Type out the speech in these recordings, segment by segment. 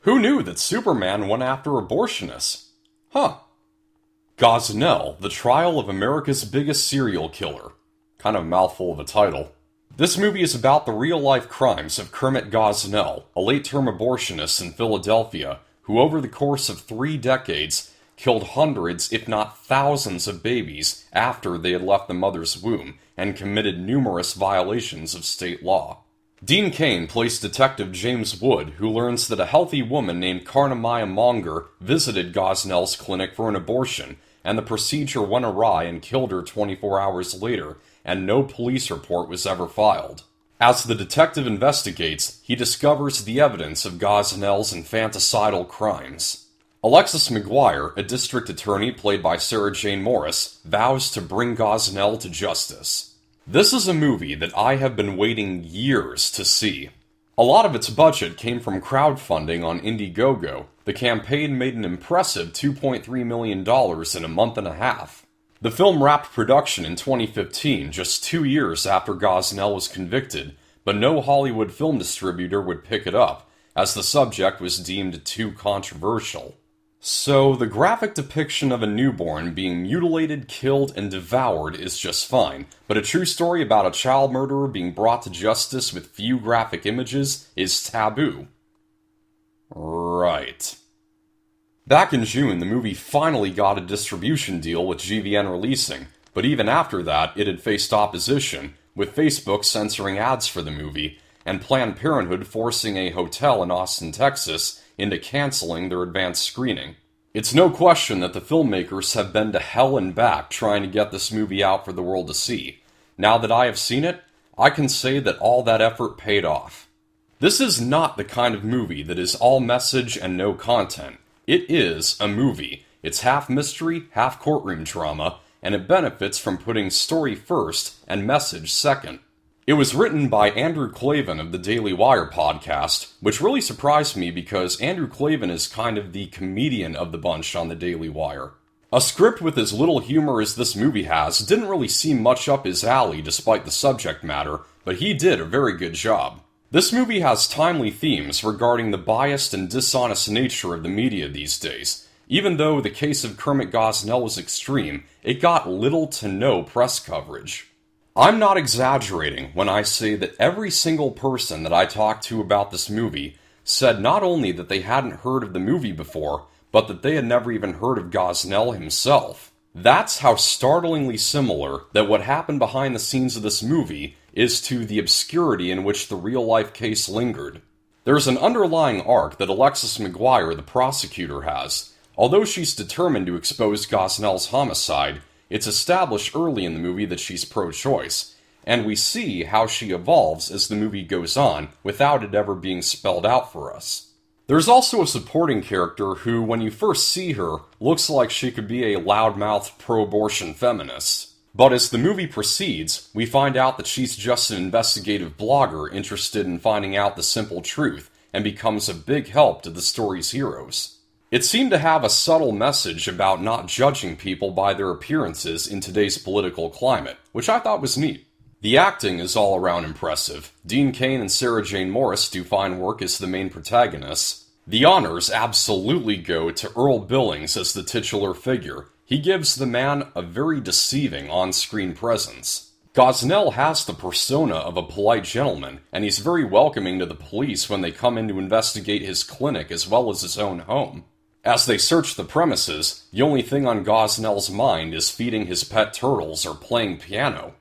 Who knew that Superman went after abortionists? Huh. Gosnell, the trial of America's biggest serial killer. Kind of a mouthful of a title. This movie is about the real-life crimes of Kermit Gosnell, a late-term abortionist in Philadelphia, who over the course of 3 decades killed hundreds, if not thousands, of babies after they had left the mother's womb, and committed numerous violations of state law. Dean Cain plays Detective James Wood, who learns that a healthy woman named Karnamaya Monger visited Gosnell's clinic for an abortion, and the procedure went awry and killed her 24 hours later, and no police report was ever filed. As the detective investigates, he discovers the evidence of Gosnell's infanticidal crimes. Alexis McGuire, a district attorney played by Sarah Jane Morris, vows to bring Gosnell to justice. This is a movie that I have been waiting years to see. A lot of its budget came from crowdfunding on Indiegogo. The campaign made an impressive $2.3 million in a month and a half. The film wrapped production in 2015, just 2 years after Gosnell was convicted, but no Hollywood film distributor would pick it up, as the subject was deemed too controversial. So, the graphic depiction of a newborn being mutilated, killed, and devoured is just fine, but a true story about a child murderer being brought to justice with few graphic images is taboo. Right. Back in June, the movie finally got a distribution deal with GVN Releasing, but even after that, it had faced opposition, with Facebook censoring ads for the movie, and Planned Parenthood forcing a hotel in Austin, Texas, into canceling their advanced screening. It's no question that the filmmakers have been to hell and back trying to get this movie out for the world to see. Now that I have seen it, I can say that all that effort paid off. This is not the kind of movie that is all message and no content. It is a movie. It's half mystery, half courtroom drama, and it benefits from putting story first and message second. It was written by Andrew Klavan of the Daily Wire podcast, which really surprised me because Andrew Klavan is kind of the comedian of the bunch on the Daily Wire. A script with as little humor as this movie has didn't really seem much up his alley despite the subject matter, but he did a very good job. This movie has timely themes regarding the biased and dishonest nature of the media these days. Even though the case of Kermit Gosnell was extreme, it got little to no press coverage. I'm not exaggerating when I say that every single person that I talked to about this movie said not only that they hadn't heard of the movie before, but that they had never even heard of Gosnell himself. That's how startlingly similar that what happened behind the scenes of this movie is to the obscurity in which the real-life case lingered. There's an underlying arc that Alexis McGuire, the prosecutor, has. Although she's determined to expose Gosnell's homicide, it's established early in the movie that she's pro-choice, and we see how she evolves as the movie goes on without it ever being spelled out for us. There's also a supporting character who, when you first see her, looks like she could be a loudmouthed pro-abortion feminist. But as the movie proceeds, we find out that she's just an investigative blogger interested in finding out the simple truth, and becomes a big help to the story's heroes. It seemed to have a subtle message about not judging people by their appearances in today's political climate, which I thought was neat. The acting is all around impressive. Dean Cain and Sarah Jane Morris do fine work as the main protagonists. The honors absolutely go to Earl Billings as the titular figure. He gives the man a very deceiving on-screen presence. Gosnell has the persona of a polite gentleman, and he's very welcoming to the police when they come in to investigate his clinic as well as his own home. As they search the premises, the only thing on Gosnell's mind is feeding his pet turtles or playing piano.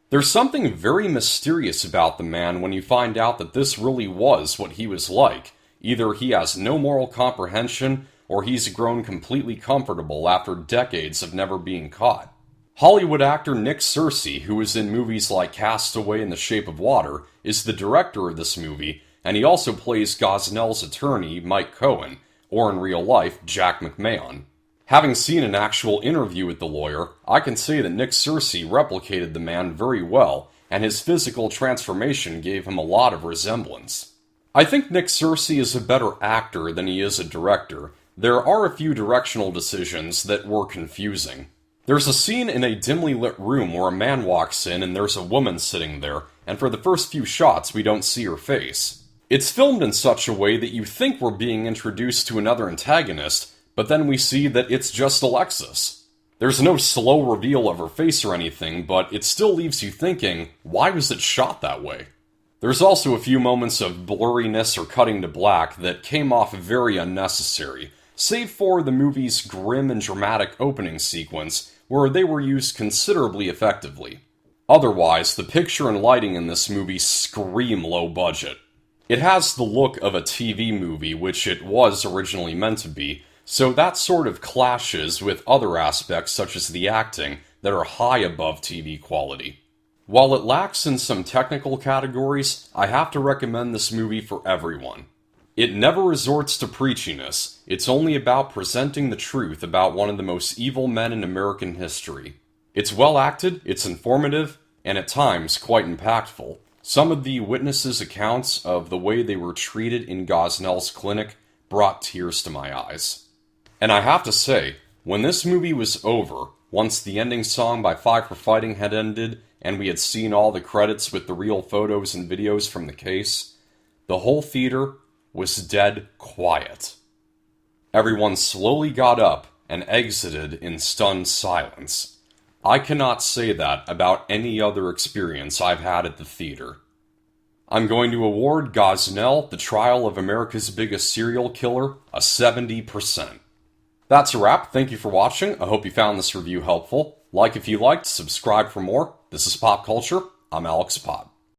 There's something very mysterious about the man when you find out that this really was what he was like. Either he has no moral comprehension, or he's grown completely comfortable after decades of never being caught. Hollywood actor Nick Searcy, who is in movies like Castaway and The Shape of Water, is the director of this movie, and he also plays Gosnell's attorney, Mike Cohen, or in real life, Jack McMahon. Having seen an actual interview with the lawyer, I can say that Nick Searcy replicated the man very well, and his physical transformation gave him a lot of resemblance. I think Nick Searcy is a better actor than he is a director. There are a few directional decisions that were confusing. There's a scene in a dimly lit room where a man walks in and there's a woman sitting there, and for the first few shots we don't see her face. It's filmed in such a way that you think we're being introduced to another antagonist, but then we see that it's just Alexis. There's no slow reveal of her face or anything, but it still leaves you thinking, why was it shot that way? There's also a few moments of blurriness or cutting to black that came off very unnecessary, save for the movie's grim and dramatic opening sequence, where they were used considerably effectively. Otherwise, the picture and lighting in this movie scream low budget. It has the look of a TV movie, which it was originally meant to be, so that sort of clashes with other aspects such as the acting that are high above TV quality. While it lacks in some technical categories, I have to recommend this movie for everyone. It never resorts to preachiness, it's only about presenting the truth about one of the most evil men in American history. It's well acted, it's informative, and at times quite impactful. Some of the witnesses' accounts of the way they were treated in Gosnell's clinic brought tears to my eyes. And I have to say, when this movie was over, once the ending song by Five for Fighting had ended, and we had seen all the credits with the real photos and videos from the case, the whole theater was dead quiet. Everyone slowly got up and exited in stunned silence. I cannot say that about any other experience I've had at the theater. I'm going to award Gosnell, The Trial of America's Biggest Serial Killer, a 70%. That's a wrap. Thank you for watching. I hope you found this review helpful. Like if you liked, subscribe for more. This is Pop Culture. I'm Alex Pod.